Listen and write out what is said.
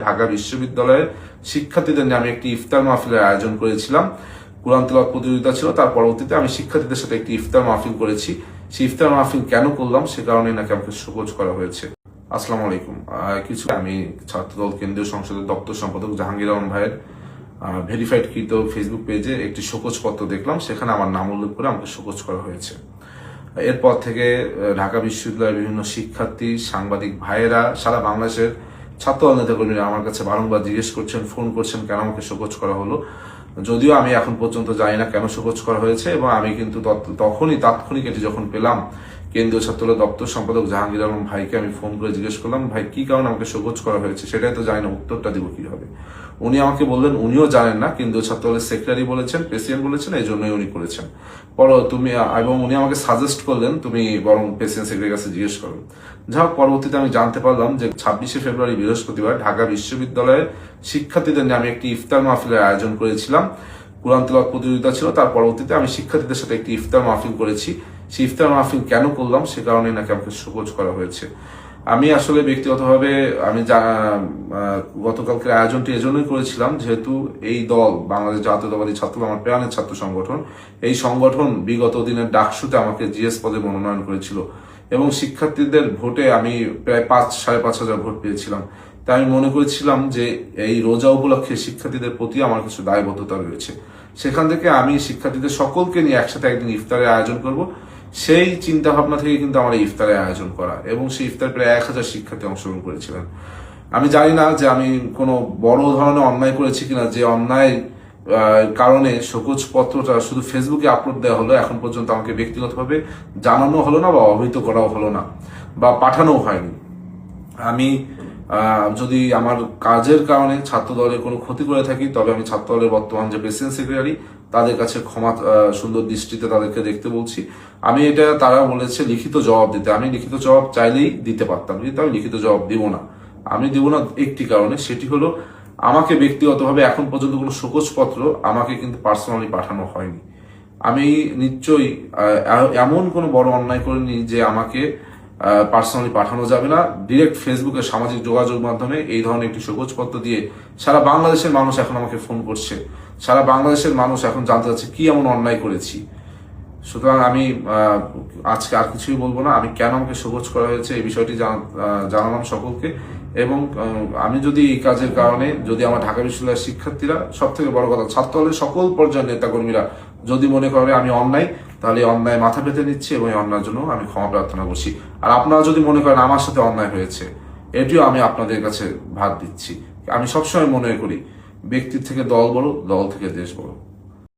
ঢাকা বিশ্ববিদ্যালয়ের শিক্ষার্থীদের নিয়ে আমি একটি ইফতার মাহফিলের আয়োজন করেছিলাম। কোরআন তেলাওয়াত প্রতিযোগিতা ছিল, তার পরবর্তীতে আমি শিক্ষার্থীদের সাথে একটি ইফতার মাহফিল করেছি। সেই ইফতার মাহফিল কেন করলাম সে কারণে নাকি আমাকে শোকজ করা হয়েছে। আসসালামু আলাইকুম। আমি ছাত্রদল কেন্দ্রীয় সংসদের দপ্তর সম্পাদক জাহাঙ্গীর আলম ভাইয়ের ভেরিফাইড কৃত ফেসবুক পেজে একটি শোকজ পত্র দেখলাম, সেখানে আমার নাম উল্লেখ করে আমাকে শোকজ করা হয়েছে। এরপর থেকে ঢাকা বিশ্ববিদ্যালয়ের বিভিন্ন শিক্ষার্থী, সাংবাদিক ভাইয়েরা, সারা বাংলাদেশের ছাত্রদল নেতাকর্মীরা আমার কাছে বারংবার জিজ্ঞেস করছেন, ফোন করছেন কেন আমাকে শোকজ করা হলো। যদিও আমি এখন পর্যন্ত জানি না কেন শোকজ করা হয়েছে, এবং আমি কিন্তু তখনই তাৎক্ষণিক এটি যখন পেলাম, কেন্দ্রীয় ছাত্রদল দপ্তর সম্পাদক জাহাঙ্গীর আলম ভাইকে আমি ফোন করে জিজ্ঞেস করলাম, ভাই কি কারণে আমাকে শোকজ করা হয়েছে, সেটাই তো জানি না, উত্তরটা দিব কিভাবে। উনি আমাকে বললেন উনিও জানেন না, কেন্দ্রীয় ছাত্রদলের সেক্রেটারি বলেছেন, প্রেসিডেন্ট বলেছেন, এই জন্যই উনি করেছেন। এবং উনি আমাকে সাজেস্ট করলেন তুমি বরং প্রেসিডেন্ট সেক্রেটারির কাছে জিজ্ঞেস করো। যা হোক, পরবর্তীতে আমি জানতে পারলাম যে 26শে ফেব্রুয়ারি বৃহস্পতিবার ঢাকা বিশ্ববিদ্যালয়ের শিক্ষার্থীদের নিয়ে আমি একটি ইফতার মাহফিলের আয়োজন করেছিলাম। কোরআন তেলাওয়াত প্রতিযোগিতা ছিল, তার পরবর্তীতে আমি শিক্ষার্থীদের সাথে একটি ইফতার মাহফিল করেছি। সেই ইফতার মাহফিল কেন করলাম সে কারণে নাকি আমাকে শোকজ করা হয়েছে। আমি আসলে ব্যক্তিগতভাবে আমি গতকালকের আয়োজনটি এজন্যই করেছিলাম, যেহেতু এই দল বাংলাদেশ জাতীয়তাবাদী ছাত্রদল আমার প্রাণের ছাত্র সংগঠন, এই সংগঠন বিগত দিনের ডাকসুতে আমাকে জিএস পদে মনোনয়ন করেছিল, এবং শিক্ষার্থীদের ভোটে আমি প্রায় 5,500 ভোট পেয়েছিলাম। তাই আমি মনে করেছিলাম যে এই রোজা উপলক্ষে শিক্ষার্থীদের প্রতি আমার কিছু দায়বদ্ধতা রয়েছে। সেখান থেকে আমি শিক্ষার্থীদের সকলকে নিয়ে একসাথে একদিন ইফতারের আয়োজন করব, সেই চিন্তা ভাবনা থেকে কিন্তু আমার এই ইফতারের আয়োজন করা, এবং সেই ইফতার প্রায় 1000 শিক্ষার্থী অংশগ্রহণ করেছিলেন। আমি জানি না যে আমি কোনো বড় ধরনের অন্যায় করেছি কিনা, যে অন্যায় কারণে শোকজ পত্রটা শুধু ফেসবুকে আপলোড দেওয়া হলো, এখন পর্যন্ত আমাকে ব্যক্তিগতভাবে জানানো হলো না, বা অবহিত করাও হলো না, বা পাঠানোও হয়নি। আমি যদি আমার কাজের কারণে ছাত্র দলের কোনো ক্ষতি করে থাকি, তবে আমি ছাত্র দলের বর্তমান যে প্রেসিডেন্ট সেক্রেটারি, তাদের কাছে ক্ষমা সুন্দর দৃষ্টিতে তাদেরকে দেখতে বলছি। আমি এটা, তারা বলেছে লিখিত জবাব দিতে, আমি লিখিত জবাব চাইলেই দিতে পারতাম, কিন্তু আমি লিখিত জবাব দিব না। আমি দিব না একটি কারণে, সেটি হলো আমাকে ব্যক্তিগতভাবে এখন পর্যন্ত কোনো শোকজ পত্র আমাকে কিন্তু পার্সোনালি পাঠানো হয়নি। আমি নিশ্চয়ই এমন কোনো বড় অন্যায় করিনি যে আমাকে পার্সোনালি পাঠানো যাবে না। ডিরেক্ট ফেসবুকে সামাজিক যোগাযোগ মাধ্যমে এই ধরনের একটি শোকজ পত্র দিয়ে সারা বাংলাদেশের মানুষ এখন আমাকে ফোন করছে, সারা বাংলাদেশের মানুষ এখন জানতে চাচ্ছে কি এমন অন্যায় করেছি। সুতরাং আমি আজকে আর কিছুই বলবো না। আমি কেন আমাকে শোকজ করা হয়েছে এই বিষয়টি জানালাম সকলকে, এবং আমি যদি এই কাজের কারণে, যদি আমার ঢাকা বিশ্ববিদ্যালয়ের শিক্ষার্থীরা, সব থেকে বড় কথা ছাত্র দলের সকল পর্যায়ের নেতাকর্মীরা যদি মনে করে আমি অন্যায়, তাহলে অন্যায় মাথা পেতে নিচ্ছি, এবং এই অন্যায়ের জন্য আমি ক্ষমা প্রার্থনা করছি। আর আপনারা যদি মনে করেন আমার সাথে অন্যায় হয়েছে, এটিও আমি আপনাদের কাছে ভাত দিচ্ছি। আমি সবসময় মনে করি ব্যক্তির থেকে দল বড়, দল থেকে দেশ বড়।